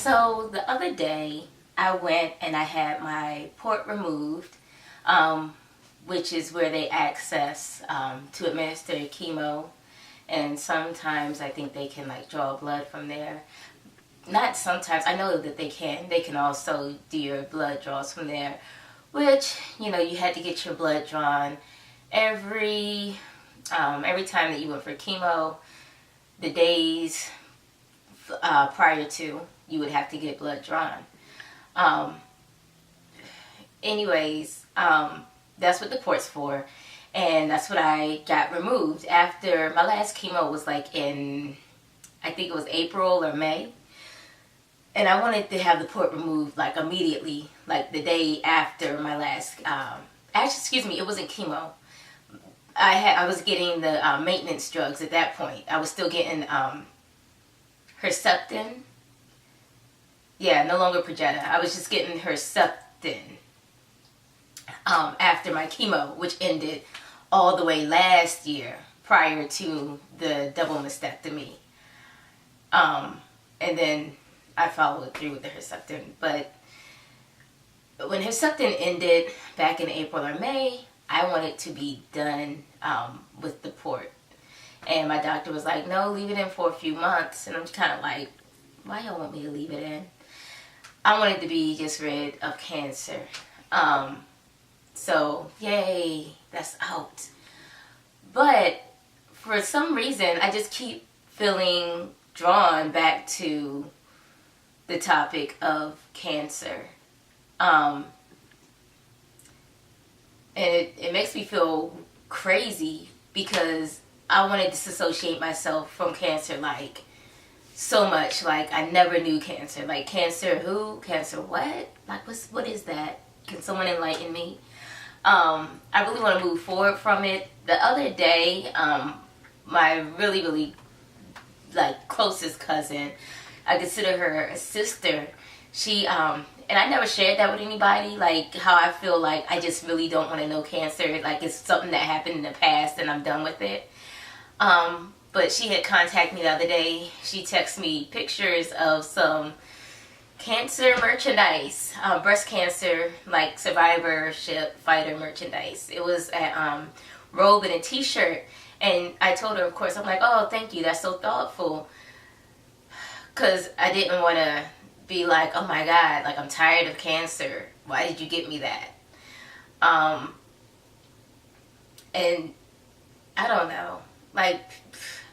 So the other day, I went and I had my port removed, which is where they access to administer chemo. And sometimes I think they can like draw blood from there. Not sometimes, I know that they can. They can also do your blood draws from there, which, you had to get your blood drawn every time that you went for chemo. The days prior to, you would have to get blood drawn. Um, anyways, that's what the port's for. And that's what I got removed after my last chemo was like in, I think it was April or May. And I wanted to have the port removed like immediately, like the day after my last, actually, excuse me, it wasn't chemo. I was getting the maintenance drugs at that point. I was still getting Herceptin. Yeah, no longer Progetta. I was just getting Herceptin after my chemo, which ended all the way last year prior to the double mastectomy. And then I followed through with the Herceptin. But when Herceptin ended back in April or May, I wanted to be done with the port. And my doctor was like, no, leave it in for a few months. And I'm kind of like, why y'all want me to leave it in? I wanted to be just rid of cancer. So, yay, that's out. But for some reason, I just keep feeling drawn back to the topic of cancer. And it makes me feel crazy because I want to disassociate myself from cancer like so much. Like I never knew cancer. Like cancer who? Cancer what? Like what is that? Can someone enlighten me? I really want to move forward from it. The other day, my really, really like closest cousin, I consider her a sister. She, and I never shared that with anybody, like how I feel like I just really don't want to know cancer. Like it's something that happened in the past and I'm done with it. But she had contacted me the other day. She texted me pictures of some cancer merchandise, breast cancer, like survivorship fighter merchandise. It was a robe and a t-shirt. And I told her, of course, I'm like, oh, thank you. That's so thoughtful. Because I didn't want to be like, oh my God, like I'm tired of cancer. Why did you get me that? And I don't know. Like,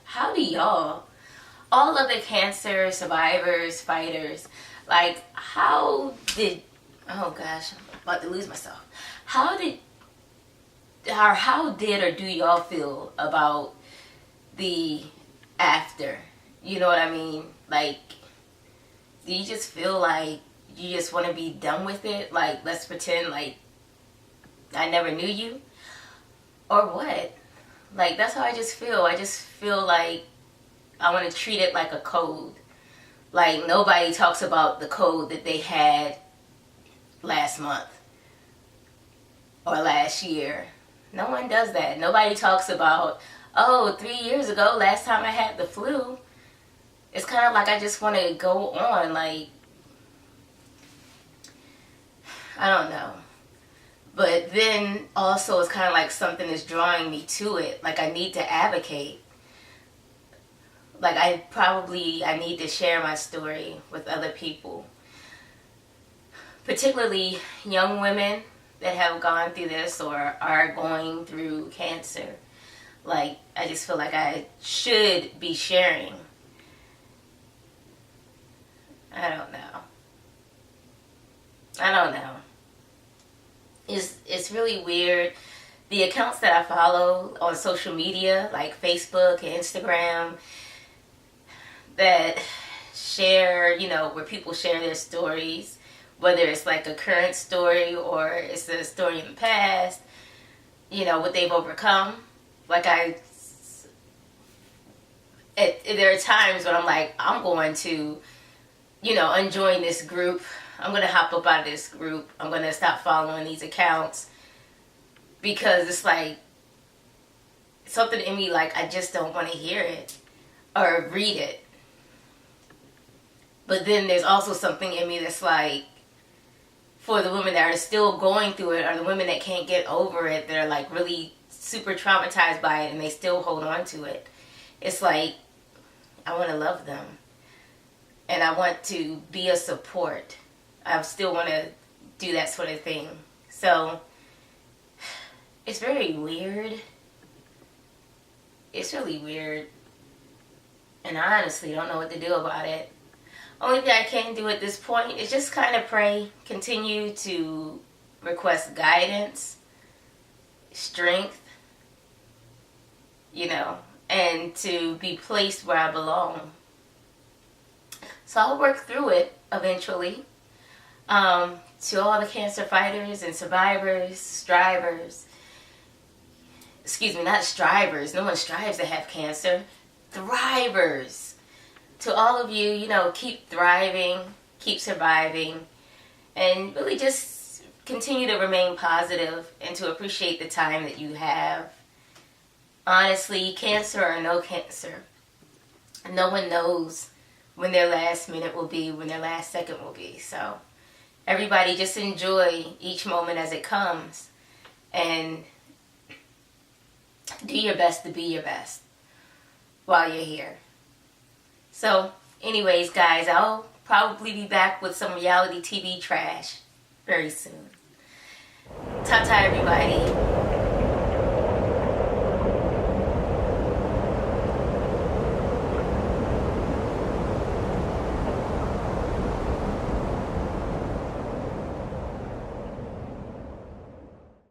how do y'all, all of the cancer survivors, fighters, like how did, oh gosh, I'm about to lose myself. How did or do y'all feel about the after? You know what I mean? Like, do you just feel like you just want to be done with it? Like, let's pretend like I never knew you? Or what? Like, that's how I just feel. I just feel like I want to treat it like a code. Like, nobody talks about the code that they had last month or last year. No one does that. Nobody talks about, oh, 3 years ago, last time I had the flu. It's kind of like I just want to go on, like, I don't know. But then also it's kind of like something is drawing me to it. Like I need to advocate. Like I need to share my story with other people. Particularly young women that have gone through this or are going through cancer. Like I just feel like I should be sharing. I don't know. It's really weird. The accounts that I follow on social media, like Facebook and Instagram, that share, where people share their stories, whether it's like a current story or it's a story in the past, what they've overcome. Like there are times when I'm like, I'm going to, unjoin this group. I'm going to hop up out of this group. I'm going to stop following these accounts because it's like something in me like I just don't want to hear it or read it. But then there's also something in me that's like, for the women that are still going through it, or the women that can't get over it, that are like really super traumatized by it and they still hold on to it. It's like, I want to love them. And I want to be a support. I still want to do that sort of thing. So, it's very weird. It's really weird. And I honestly don't know what to do about it. Only thing I can do at this point is just kind of pray, continue to request guidance, strength, and to be placed where I belong. So I'll work through it eventually. To all the cancer fighters and survivors, strivers, not strivers, no one strives to have cancer, thrivers. To all of you, keep thriving, keep surviving, and really just continue to remain positive and to appreciate the time that you have. Honestly, cancer or no cancer, no one knows when their last minute will be, when their last second will be. So everybody just enjoy each moment as it comes and do your best to be your best while you're here. So, anyways, guys, I'll probably be back with some reality TV trash very soon. Ta-ta, everybody.